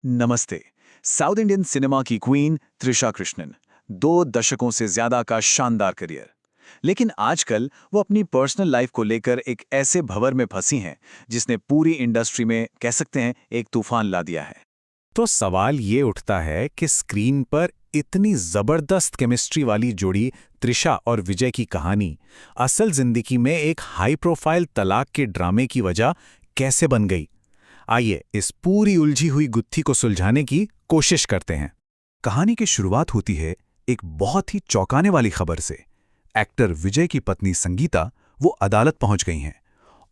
नमस्ते। South Indian cinema की queen Trisha Krishnan, 2 दशकों से ज्यादा का शानदार करियर। लेकिन आजकल वो अपनी पर्सनल लाइफ को लेकर एक ऐसे भंवर में फंसी हैं जिसने पूरी इंडस्ट्री में कह सकते हैं एक तूफान ला दिया है। तो सवाल ये उठता है कि स्क्रीन पर इतनी जबरदस्त केमिस्ट्री वाली जोड़ी त्रिशा और विजय की कहानी असल जिंदगी में एक हाई प्रोफाइल तलाक के ड्रामे की वजह कैसे बन गई। आइए इस पूरी उलझी हुई गुत्थी को सुलझाने की कोशिश करते हैं। कहानी की शुरुआत होती है एक बहुत ही चौंकाने वाली खबर से। एक्टर विजय की पत्नी संगीता वो अदालत पहुंच गई हैं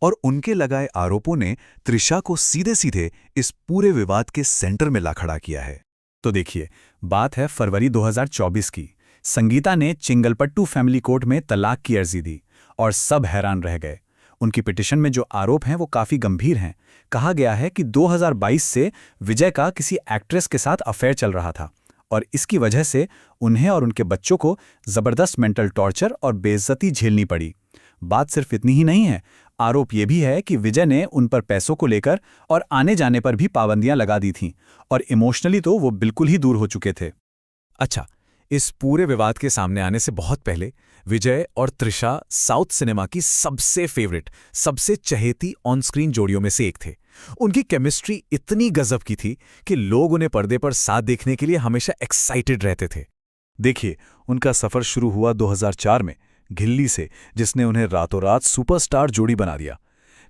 और उनके लगाए आरोपों ने त्रिशा को सीधे सीधे इस पूरे विवाद के सेंटर में ला खड़ा किया है। तो देखिए, बात है फरवरी 2024 की। संगीता ने चिंगलपट्टू फैमिली कोर्ट में तलाक की अर्जी दी और सब हैरान रह गए। उनकी पिटीशन में जो आरोप हैं वो काफी गंभीर हैं। कहा गया है कि 2022 से विजय का किसी एक्ट्रेस के साथ अफेयर चल रहा था और इसकी वजह से उन्हें और उनके बच्चों को जबरदस्त मेंटल टॉर्चर और बेइज्जती झेलनी पड़ी। बात सिर्फ इतनी ही नहीं है, आरोप ये भी है कि विजय ने उन पर पैसों को लेकर और आने जाने पर भी पाबंदियां लगा दी थीं और इमोशनली तो वो बिल्कुल ही दूर हो चुके थे। अच्छा, इस पूरे विवाद के सामने आने से बहुत पहले विजय और त्रिशा साउथ सिनेमा की सबसे फेवरेट, सबसे चहेती ऑन स्क्रीन जोड़ियों में से एक थे। उनकी केमिस्ट्री इतनी गजब की थी कि लोग उन्हें पर्दे पर साथ देखने के लिए हमेशा एक्साइटेड रहते थे। देखिए, उनका सफर शुरू हुआ 2004 में घिल्ली से, जिसने उन्हें रातों रात सुपरस्टार जोड़ी बना दिया।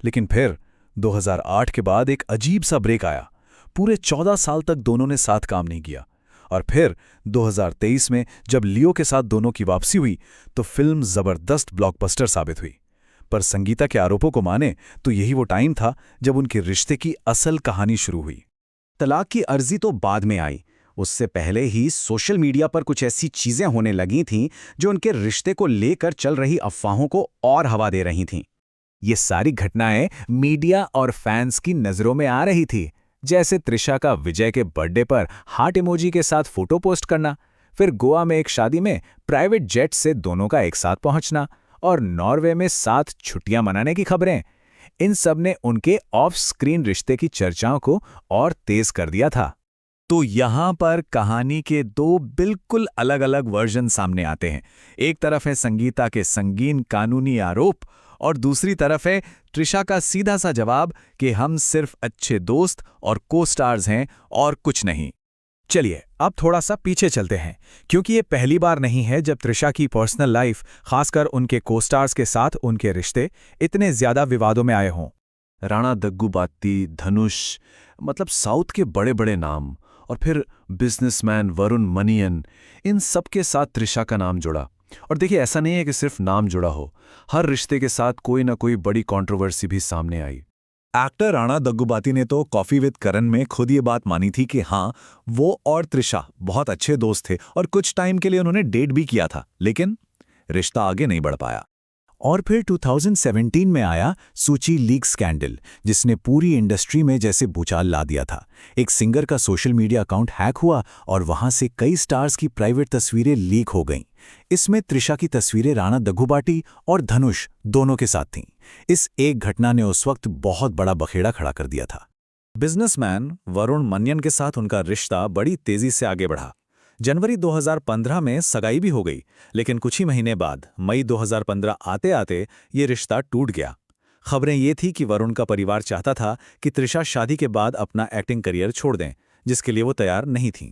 लेकिन फिर 2008 के बाद एक अजीब सा ब्रेक आया। पूरे 14 साल तक दोनों ने साथ काम नहीं किया और फिर 2023 में जब लियो के साथ दोनों की वापसी हुई तो फिल्म जबरदस्त ब्लॉकबस्टर साबित हुई। पर संगीता के आरोपों को माने तो यही वो टाइम था जब उनके रिश्ते की असल कहानी शुरू हुई। तलाक की अर्जी तो बाद में आई, उससे पहले ही सोशल मीडिया पर कुछ ऐसी चीजें होने लगी थीं जो उनके रिश्ते को लेकर चल रही अफवाहों को और हवा दे रही थीं। ये सारी घटनाएं मीडिया और फैंस की नजरों में आ रही थी, जैसे त्रिशा का विजय के बर्थडे पर हार्ट इमोजी के साथ फोटो पोस्ट करना, फिर गोवा में एक शादी में प्राइवेट जेट से दोनों का एक साथ पहुंचना और नॉर्वे में साथ छुट्टियां मनाने की खबरें। इन सब ने उनके ऑफ स्क्रीन रिश्ते की चर्चाओं को और तेज कर दिया था। तो यहाँ पर कहानी के 2 बिल्कुल अलग अलग वर्जन सामने आते हैं। एक तरफ है संगीता के संगीन कानूनी आरोप और दूसरी तरफ है त्रिशा का सीधा सा जवाब कि हम सिर्फ अच्छे दोस्त और को स्टार्स हैं और कुछ नहीं। चलिए अब थोड़ा सा पीछे चलते हैं, क्योंकि ये पहली बार नहीं है जब त्रिशा की पर्सनल लाइफ, खासकर उनके को स्टार्स के साथ उनके रिश्ते इतने ज्यादा विवादों में आए हों। राणा दग्गुबाती, धनुष, मतलब साउथ के बड़े बड़े नाम, और फिर बिजनेसमैन वरुण मनियन, इन सब के साथ त्रिशा का नाम जुड़ा। और देखिए, ऐसा नहीं है कि सिर्फ नाम जुड़ा हो, हर रिश्ते के साथ कोई ना कोई बड़ी कंट्रोवर्सी भी सामने आई। एक्टर राणा दग्गुबाती ने तो कॉफी विद करण में खुद ये बात मानी थी कि हाँ, वो और त्रिशा बहुत अच्छे दोस्त थे और कुछ टाइम के लिए उन्होंने डेट भी किया था, लेकिन रिश्ता आगे नहीं बढ़ पाया। और फिर 2017 में आया सूची लीक स्कैंडल, जिसने पूरी इंडस्ट्री में जैसे भूचाल ला दिया था। एक सिंगर का सोशल मीडिया अकाउंट हैक हुआ और वहां से कई स्टार्स की प्राइवेट तस्वीरें लीक हो गईं। इसमें त्रिशा की तस्वीरें राणा दग्गुबाती और धनुष दोनों के साथ थीं। इस एक घटना ने उस वक्त बहुत बड़ा बखेड़ा खड़ा कर दिया था। बिजनेसमैन वरुण मनियन के साथ उनका रिश्ता बड़ी तेजी से आगे बढ़ा। जनवरी 2015 में सगाई भी हो गई, लेकिन कुछ ही महीने बाद मई 2015 आते आते ये रिश्ता टूट गया। खबरें ये थी कि वरुण का परिवार चाहता था कि त्रिशा शादी के बाद अपना एक्टिंग करियर छोड़ दें, जिसके लिए वो तैयार नहीं थीं।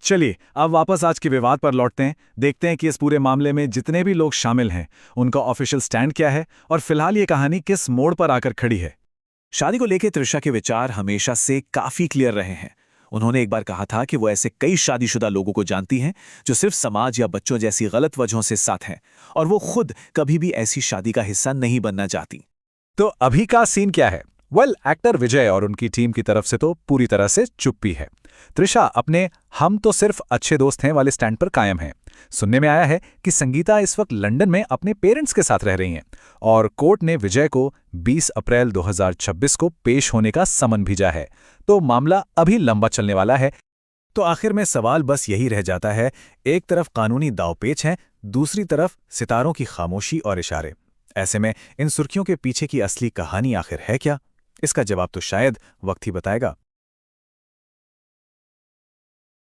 चलिए अब वापस आज के विवाद पर लौटते हैं, देखते हैं कि इस पूरे मामले में जितने भी लोग शामिल हैं उनका ऑफिशियल स्टैंड क्या है और फिलहाल ये कहानी किस मोड़ पर आकर खड़ी है। शादी को लेकर त्रिशा के विचार हमेशा से काफी क्लियर रहे हैं। उन्होंने एक बार कहा था कि वो ऐसे कई शादीशुदा लोगों को जानती हैं जो सिर्फ समाज या बच्चों जैसी गलत वजहों से साथ हैं और वो खुद कभी भी ऐसी शादी का हिस्सा नहीं बनना चाहती। तो अभी का सीन क्या है? एक्टर विजय और उनकी टीम की तरफ से तो पूरी तरह से चुप्पी है। त्रिशा अपने "हम तो सिर्फ अच्छे दोस्त हैं" वाले स्टैंड पर कायम है। सुनने में आया है कि संगीता इस वक्त लंदन में अपने पेरेंट्स के साथ रह रही हैं और कोर्ट ने विजय को 20 अप्रैल 2026 को पेश होने का समन भेजा है। तो मामला अभी लंबा चलने वाला है। तो आखिर में सवाल बस यही रह जाता है, एक तरफ कानूनी दांवपेच है, दूसरी तरफ सितारों की खामोशी और इशारे। ऐसे में इन सुर्खियों के पीछे की असली कहानी आखिर है क्या? इसका जवाब तो शायद वक्त ही बताएगा।